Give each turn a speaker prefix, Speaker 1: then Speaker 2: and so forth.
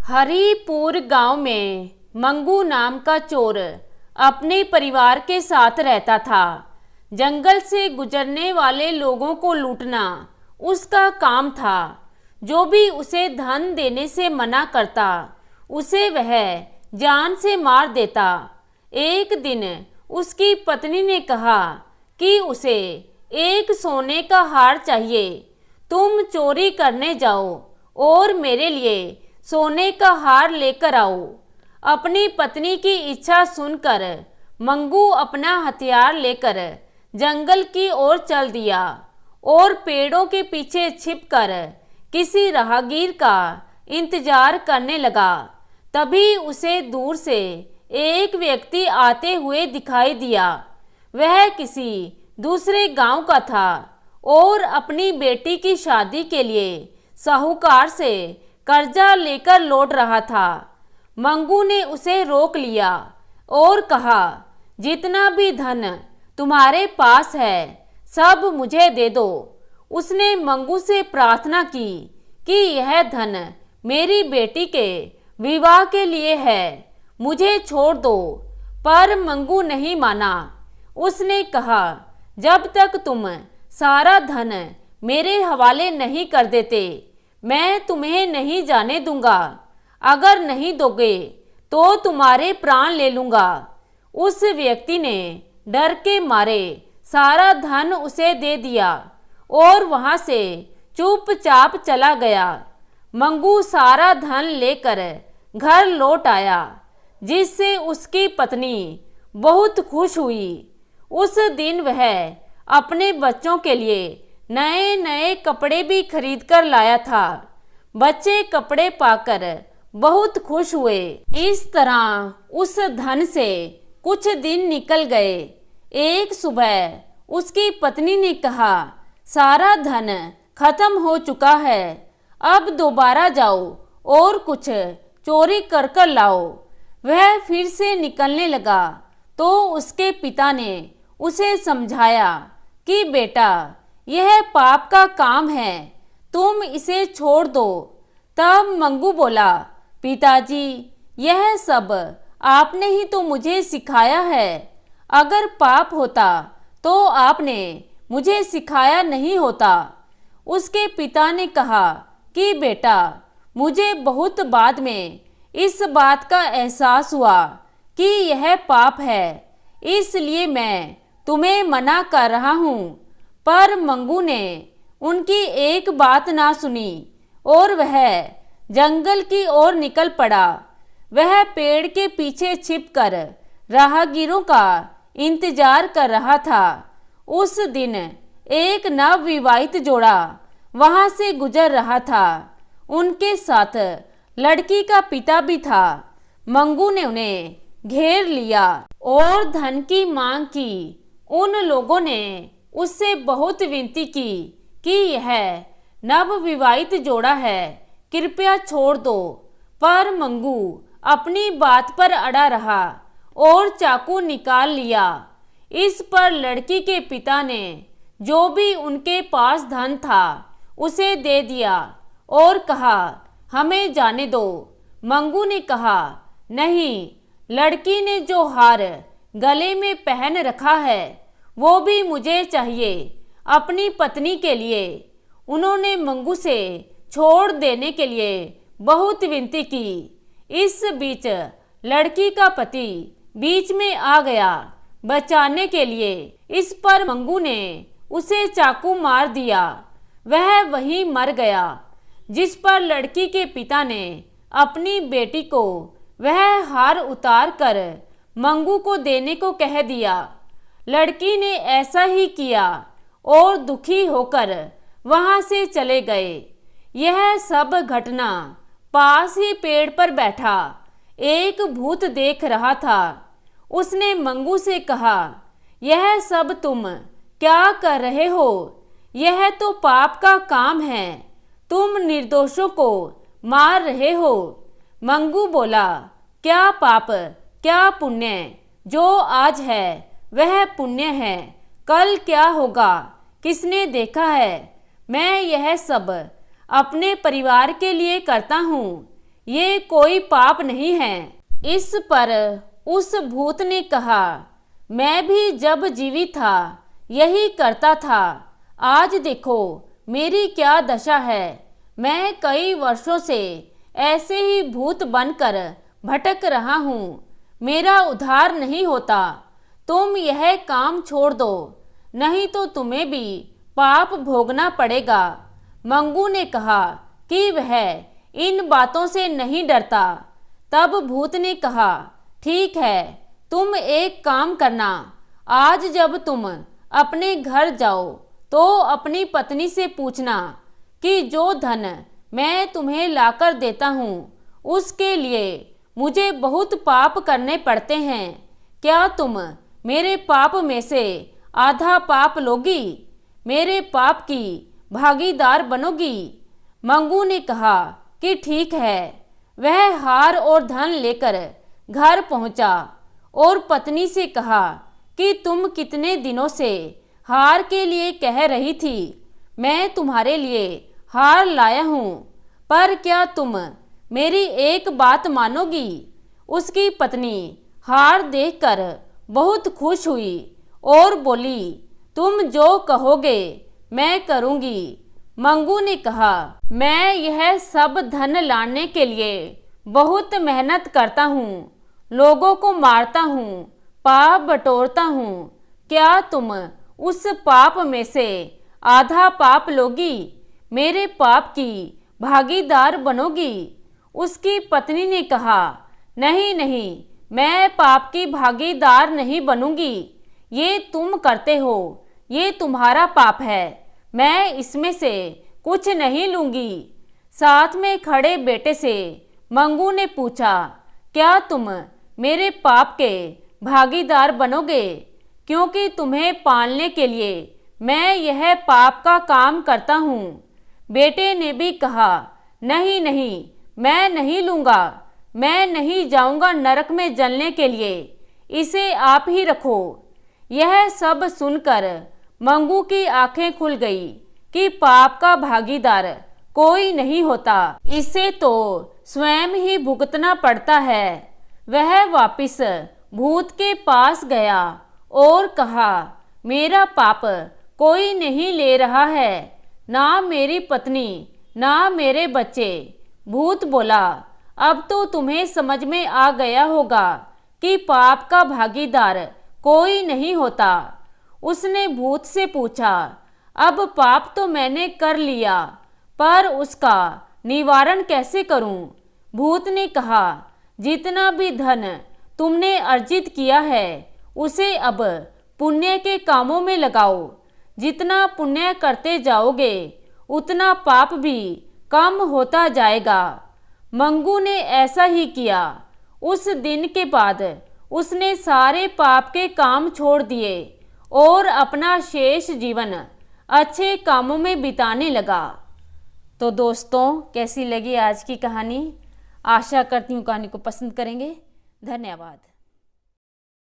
Speaker 1: हरिपुर गांव में मंगू नाम का चोर अपने परिवार के साथ रहता था। जंगल से गुजरने वाले लोगों को लूटना उसका काम था। जो भी उसे धन देने से मना करता उसे वह जान से मार देता। एक दिन उसकी पत्नी ने कहा कि उसे एक सोने का हार चाहिए। तुम चोरी करने जाओ और मेरे लिए सोने का हार लेकर आओ। अपनी पत्नी की इच्छा सुनकर मंगू अपना हथियार लेकर जंगल की ओर चल दिया और पेड़ों के पीछे छिपकर किसी राहगीर का इंतजार करने लगा। तभी उसे दूर से एक व्यक्ति आते हुए दिखाई दिया। वह किसी दूसरे गांव का था और अपनी बेटी की शादी के लिए साहूकार से कर्जा लेकर लौट रहा था। मंगू ने उसे रोक लिया और कहा, जितना भी धन तुम्हारे पास है सब मुझे दे दो। उसने मंगू से प्रार्थना की कि यह धन मेरी बेटी के विवाह के लिए है, मुझे छोड़ दो। पर मंगू नहीं माना। उसने कहा, जब तक तुम सारा धन मेरे हवाले नहीं कर देते मैं तुम्हें नहीं जाने दूंगा। अगर नहीं दोगे तो तुम्हारे प्राण ले लूंगा। उस व्यक्ति ने डर के मारे सारा धन उसे दे दिया और वहां से चुपचाप चला गया। मंगू सारा धन लेकर घर लौट आया, जिससे उसकी पत्नी बहुत खुश हुई। उस दिन वह अपने बच्चों के लिए नए नए कपड़े भी खरीद कर लाया था। बच्चे कपड़े पाकर बहुत खुश हुए। इस तरह उस धन से कुछ दिन निकल गए। एक सुबह उसकी पत्नी ने कहा, सारा धन खत्म हो चुका है, अब दोबारा जाओ और कुछ चोरी कर कर लाओ। वह फिर से निकलने लगा तो उसके पिता ने उसे समझाया कि बेटा यह पाप का काम है, तुम इसे छोड़ दो। तब मंगू बोला, पिताजी यह सब आपने ही तो मुझे सिखाया है। अगर पाप होता तो आपने मुझे सिखाया नहीं होता। उसके पिता ने कहा कि बेटा मुझे बहुत बाद में इस बात का एहसास हुआ कि यह पाप है, इसलिए मैं तुम्हें मना कर रहा हूँ। पर मंगू ने उनकी एक बात ना सुनी और वह जंगल की ओर निकल पड़ा। वह पेड़ के पीछे छिपकर राहगीरों का इंतजार कर रहा था। उस दिन एक नवविवाहित जोड़ा वहां से गुजर रहा था। उनके साथ लड़की का पिता भी था। मंगू ने उन्हें घेर लिया और धन की मांग की। उन लोगों ने उससे बहुत विनती की कि यह नवविवाहित जोड़ा है, कृपया छोड़ दो। पर मंगू अपनी बात पर अड़ा रहा और चाकू निकाल लिया। इस पर लड़की के पिता ने जो भी उनके पास धन था उसे दे दिया और कहा, हमें जाने दो। मंगू ने कहा, नहीं, लड़की ने जो हार गले में पहन रखा है वो भी मुझे चाहिए अपनी पत्नी के लिए। उन्होंने मंगू से छोड़ देने के लिए बहुत विनती की। इस बीच लड़की का पति बीच में आ गया बचाने के लिए। इस पर मंगू ने उसे चाकू मार दिया। वह वहीं मर गया। जिस पर लड़की के पिता ने अपनी बेटी को वह हार उतार कर मंगू को देने को कह दिया। लड़की ने ऐसा ही किया और दुखी होकर वहां से चले गए। यह सब घटना पास ही पेड़ पर बैठा एक भूत देख रहा था। उसने मंगू से कहा, यह सब तुम क्या कर रहे हो? यह तो पाप का काम है, तुम निर्दोषों को मार रहे हो। मंगू बोला, क्या पाप क्या पुण्य, जो आज है वह पुण्य है, कल क्या होगा किसने देखा है। मैं यह सब अपने परिवार के लिए करता हूँ, ये कोई पाप नहीं है। इस पर उस भूत ने कहा, मैं भी जब जीवित था यही करता था। आज देखो मेरी क्या दशा है। मैं कई वर्षों से ऐसे ही भूत बनकर भटक रहा हूँ। मेरा उद्धार नहीं होता। तुम यह काम छोड़ दो, नहीं तो तुम्हें भी पाप भोगना पड़ेगा। मंगू ने कहा कि वह इन बातों से नहीं डरता। तब भूत ने कहा, ठीक है, तुम एक काम करना। आज जब तुम अपने घर जाओ तो अपनी पत्नी से पूछना कि जो धन मैं तुम्हें लाकर देता हूँ उसके लिए मुझे बहुत पाप करने पड़ते हैं। क्या तुम मेरे पाप में से आधा पाप लोगी? मेरे पाप की भागीदार बनोगी? मंगू ने कहा कि ठीक है। वह हार और धन लेकर घर पहुंचा और पत्नी से कहा कि तुम कितने दिनों से हार के लिए कह रही थी। मैं तुम्हारे लिए हार लाया हूँ, पर क्या तुम मेरी एक बात मानोगी? उसकी पत्नी हार देखकर बहुत खुश हुई और बोली, तुम जो कहोगे मैं करूँगी। मंगू ने कहा, मैं यह सब धन लाने के लिए बहुत मेहनत करता हूँ, लोगों को मारता हूँ, पाप बटोरता हूँ। क्या तुम उस पाप में से आधा पाप लोगी? मेरे पाप की भागीदार बनोगी? उसकी पत्नी ने कहा, नहीं नहीं, मैं पाप की भागीदार नहीं बनूंगी। ये तुम करते हो, ये तुम्हारा पाप है। मैं इसमें से कुछ नहीं लूंगी। साथ में खड़े बेटे से मंगू ने पूछा, क्या तुम मेरे पाप के भागीदार बनोगे? क्योंकि तुम्हें पालने के लिए मैं यह पाप का काम करता हूँ। बेटे ने भी कहा, नहीं नहीं, मैं नहीं लूँगा। मैं नहीं जाऊँगा नरक में जलने के लिए। इसे आप ही रखो। यह सब सुनकर मंगू की आंखें खुल गई कि पाप का भागीदार कोई नहीं होता, इसे तो स्वयं ही भुगतना पड़ता है। वह वापिस भूत के पास गया और कहा, मेरा पाप कोई नहीं ले रहा है, ना मेरी पत्नी ना मेरे बच्चे। भूत बोला, अब तो तुम्हें समझ में आ गया होगा कि पाप का भागीदार कोई नहीं होता। उसने भूत से पूछा, अब पाप तो मैंने कर लिया, पर उसका निवारण कैसे करूं? भूत ने कहा, जितना भी धन तुमने अर्जित किया है उसे अब पुण्य के कामों में लगाओ। जितना पुण्य करते जाओगे उतना पाप भी कम होता जाएगा। मंगू ने ऐसा ही किया। उस दिन के बाद उसने सारे पाप के काम छोड़ दिए और अपना शेष जीवन अच्छे कामों में बिताने लगा। तो दोस्तों, कैसी लगी आज की कहानी? आशा करती हूँ कहानी को पसंद करेंगे। धन्यवाद।